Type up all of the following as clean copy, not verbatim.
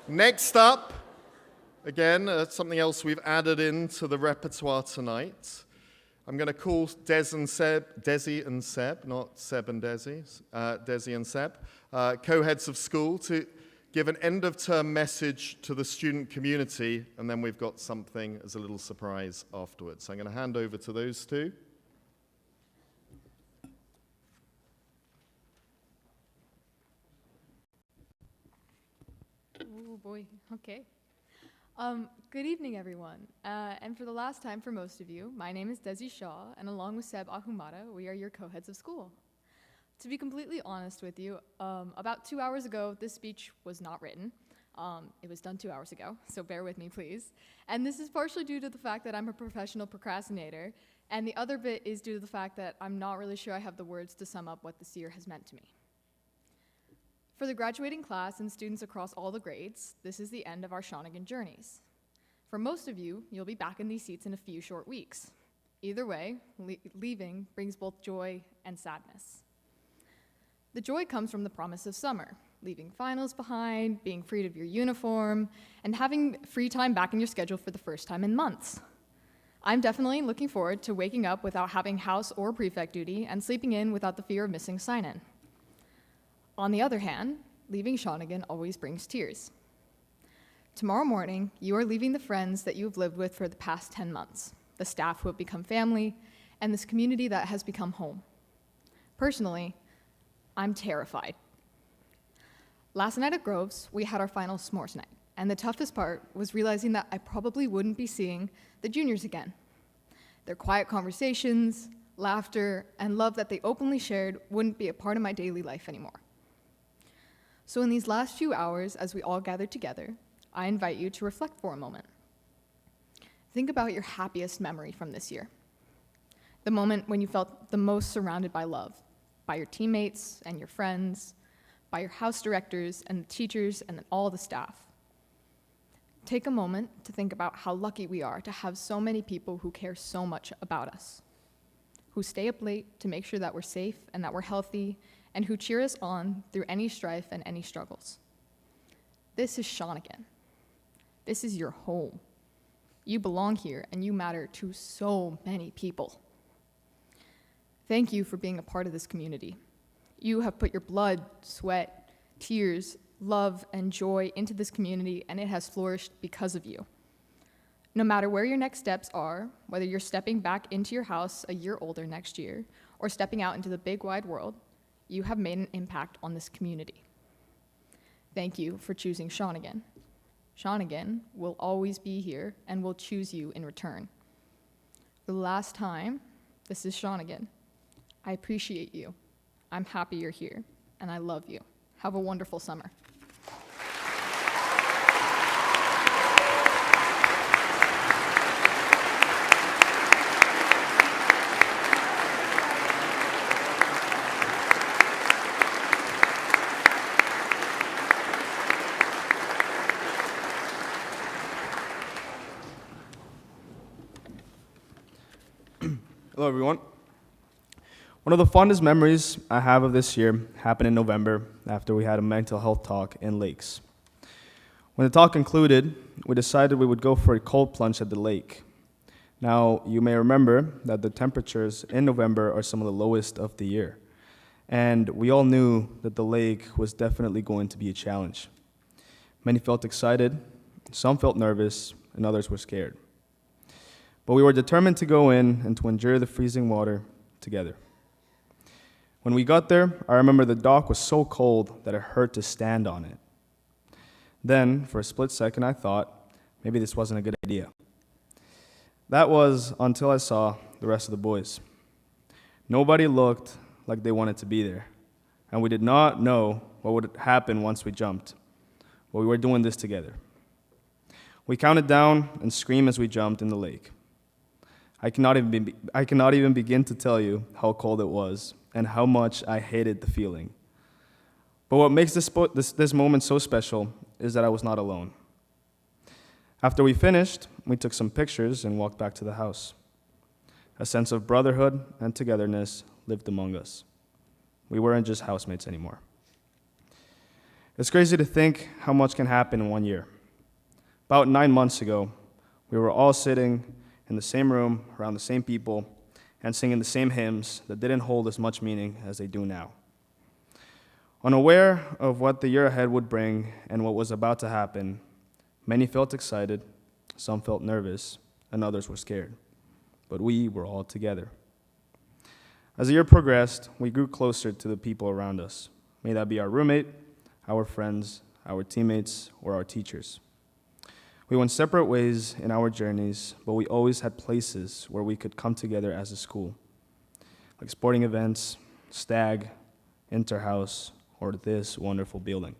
Next up, again, something else we've added into the repertoire tonight. I'm going to call Desi and Seb, not Seb and Desi, Desi and Seb, co-heads of school, to give an end-of-term message to the student community, and then we've got something as a little surprise afterwards. So I'm going to hand over to those two. Oh boy, okay. Good evening, everyone. And for the last time for most of you, my name is Desi Shaw, and along with Seb Ahumada, we are your co-heads of school. To be completely honest with you, about 2 hours ago, this speech was not written. It was done 2 hours ago, so bear with me, please. And this is partially due to the fact that I'm a professional procrastinator, and the other bit is due to the fact that I'm not really sure I have the words to sum up what this year has meant to me. For the graduating class and students across all the grades, this is the end of our Shawnigan journeys. For most of you, you'll be back in these seats in a few short weeks. Either way, leaving brings both joy and sadness. The joy comes from the promise of summer, leaving finals behind, being freed of your uniform, and having free time back in your schedule for the first time in months. I'm definitely looking forward to waking up without having house or prefect duty and sleeping in without the fear of missing sign-in. On the other hand, leaving Shawnigan always brings tears. Tomorrow morning, you are leaving the friends that you have lived with for the past 10 months, the staff who have become family, and this community that has become home. Personally, I'm terrified. Last night at Groves, we had our final s'mores night, and the toughest part was realizing that I probably wouldn't be seeing the juniors again. Their quiet conversations, laughter, and love that they openly shared wouldn't be a part of my daily life anymore. So in these last few hours, as we all gather together, I invite you to reflect for a moment. Think about your happiest memory from this year. The moment when you felt the most surrounded by love, by your teammates and your friends, by your house directors and the teachers and all the staff. Take a moment to think about how lucky we are to have so many people who care so much about us, who stay up late to make sure that we're safe and that we're healthy, and who cheer us on through any strife and any struggles. This is Shawnigan. This is your home. You belong here, and you matter to so many people. Thank you for being a part of this community. You have put your blood, sweat, tears, love, and joy into this community, and it has flourished because of you. No matter where your next steps are, whether you're stepping back into your house a year older next year, or stepping out into the big wide world, you have made an impact on this community. Thank you for choosing Shawnigan. Shawnigan will always be here and will choose you in return. For the last time, this is Shawnigan. I appreciate you. I'm happy you're here, and I love you. Have a wonderful summer. Hello, everyone. One of the fondest memories I have of this year happened in November after we had a mental health talk in Lakes. When the talk concluded, we decided we would go for a cold plunge at the lake. Now, you may remember that the temperatures in November are some of the lowest of the year, and we all knew that the lake was definitely going to be a challenge. Many felt excited, some felt nervous, and others were scared. But we were determined to go in and to endure the freezing water together. When we got there, I remember the dock was so cold that it hurt to stand on it. Then, for a split second, I thought, maybe this wasn't a good idea. That was until I saw the rest of the boys. Nobody looked like they wanted to be there, and we did not know what would happen once we jumped. But we were doing this together. We counted down and screamed as we jumped in the lake. I cannot even begin to tell you how cold it was and how much I hated the feeling. But what makes this moment so special is that I was not alone. After we finished, we took some pictures and walked back to the house. A sense of brotherhood and togetherness lived among us. We weren't just housemates anymore. It's crazy to think how much can happen in 1 year. About 9 months ago, we were all sitting in the same room around the same people and singing the same hymns that didn't hold as much meaning as they do now. Unaware of what the year ahead would bring and what was about to happen, many felt excited, some felt nervous, and others were scared. But we were all together. As the year progressed, we grew closer to the people around us. May that be our roommate, our friends, our teammates, or our teachers. We went separate ways in our journeys, but we always had places where we could come together as a school, like sporting events, Stag, Interhouse, or this wonderful building.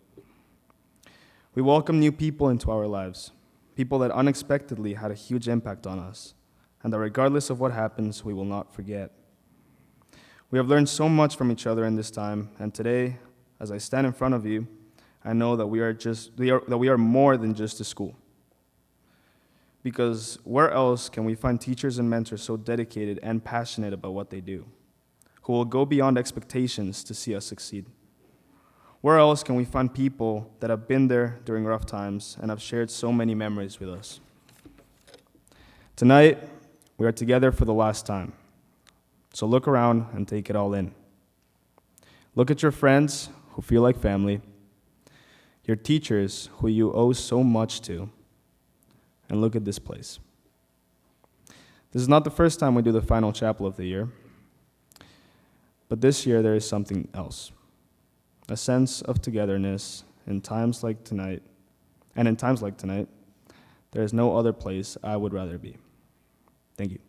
We welcome new people into our lives, people that unexpectedly had a huge impact on us, and that regardless of what happens, we will not forget. We have learned so much from each other in this time, and today, as I stand in front of you, I know that we are more than just a school. Because where else can we find teachers and mentors so dedicated and passionate about what they do, who will go beyond expectations to see us succeed? Where else can we find people that have been there during rough times and have shared so many memories with us? Tonight, we are together for the last time. So look around and take it all in. Look at your friends who feel like family, your teachers who you owe so much to, and look at this place. This is not the first time we do the final chapel of the year, but this year there is something else. A sense of togetherness in times like tonight, and in times like tonight, there is no other place I would rather be. Thank you.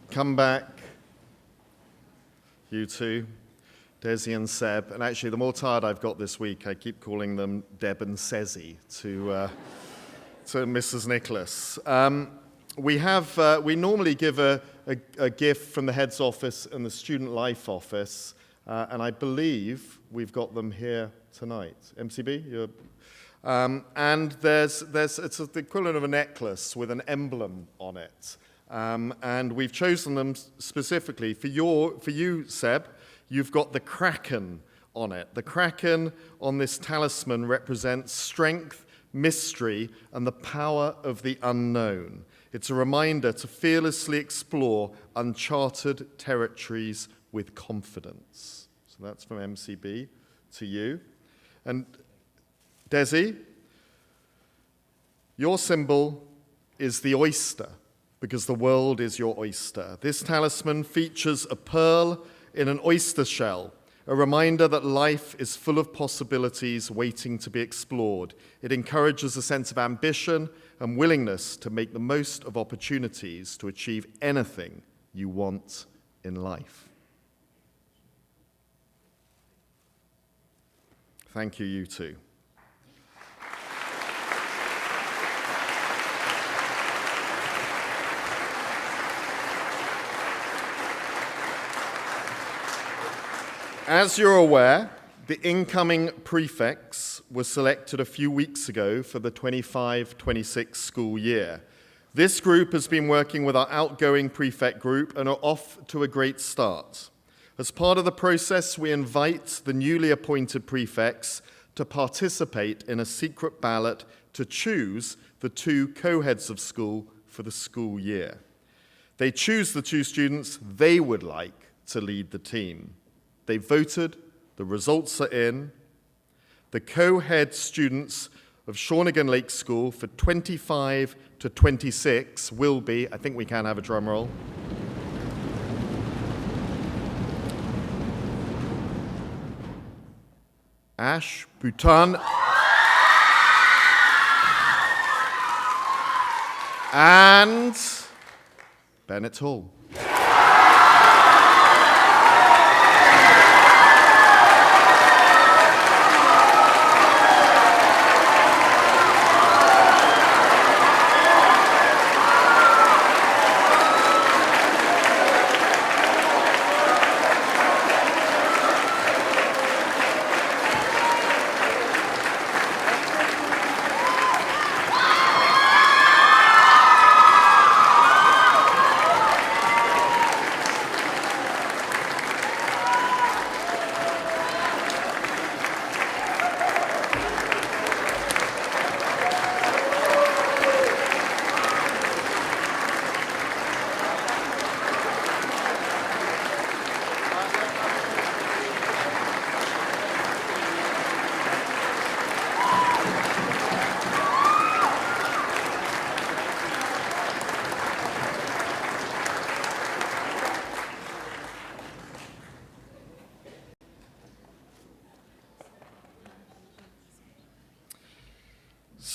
Come back, you two, Desi and Seb. And actually, the more tired I've got this week, I keep calling them Deb and Sezi to Mrs. Nicholas. We normally give a gift from the head's office and the student life office, and I believe we've got them here tonight. MCB, and it's the equivalent of a necklace with an emblem on it. And we've chosen them specifically for you, Seb. You've got the Kraken on it. The Kraken on this talisman represents strength, mystery, and the power of the unknown. It's a reminder to fearlessly explore uncharted territories with confidence. So that's from MCB to you. And Desi, your symbol is the oyster, because the world is your oyster. This talisman features a pearl in an oyster shell, a reminder that life is full of possibilities waiting to be explored. It encourages a sense of ambition and willingness to make the most of opportunities to achieve anything you want in life. Thank you, you two. As you're aware, the incoming prefects were selected a few weeks ago for the 25-26 school year. This group has been working with our outgoing prefect group and are off to a great start. As part of the process, we invite the newly appointed prefects to participate in a secret ballot to choose the 2 co-heads of school for the school year. They choose the 2 students they would like to lead the team. They voted, the results are in. The co-head students of Shawnigan Lake School for 25 to 26 will be, I think we can have a drum roll. Ash, Bhutan, and Bennett Hall.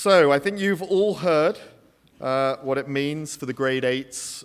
So I think you've all heard what it means for the grade 8s